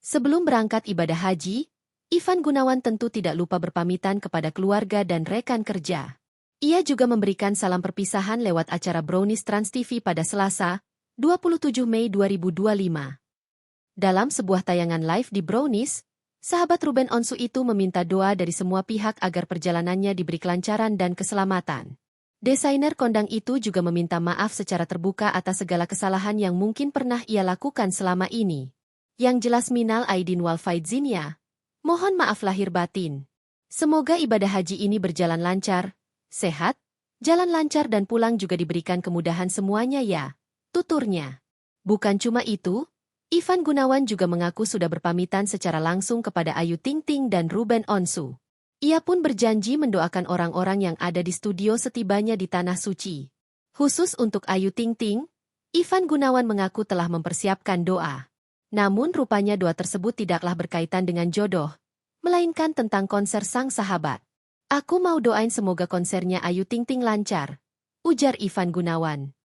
Sebelum berangkat ibadah haji, Ivan Gunawan tentu tidak lupa berpamitan kepada keluarga dan rekan kerja. Ia juga memberikan salam perpisahan lewat acara Brownies Trans TV pada Selasa, 27 Mei 2025. Dalam sebuah tayangan live di Brownies, sahabat Ruben Onsu itu meminta doa dari semua pihak agar perjalanannya diberi kelancaran dan keselamatan. Desainer kondang itu juga meminta maaf secara terbuka atas segala kesalahan yang mungkin pernah ia lakukan selama ini. Yang jelas minal aidin wal faizin. Mohon maaf lahir batin. Semoga ibadah haji ini berjalan lancar, sehat, jalan lancar dan pulang juga diberikan kemudahan semuanya ya, tuturnya. Bukan cuma itu, Ivan Gunawan juga mengaku sudah berpamitan secara langsung kepada Ayu Ting Ting dan Ruben Onsu. Ia pun berjanji mendoakan orang-orang yang ada di studio setibanya di Tanah Suci. Khusus untuk Ayu Ting Ting, Ivan Gunawan mengaku telah mempersiapkan doa. Namun rupanya doa tersebut tidaklah berkaitan dengan jodoh, melainkan tentang konser sang sahabat. Aku mau doain semoga konsernya Ayu Ting Ting lancar, ujar Ivan Gunawan.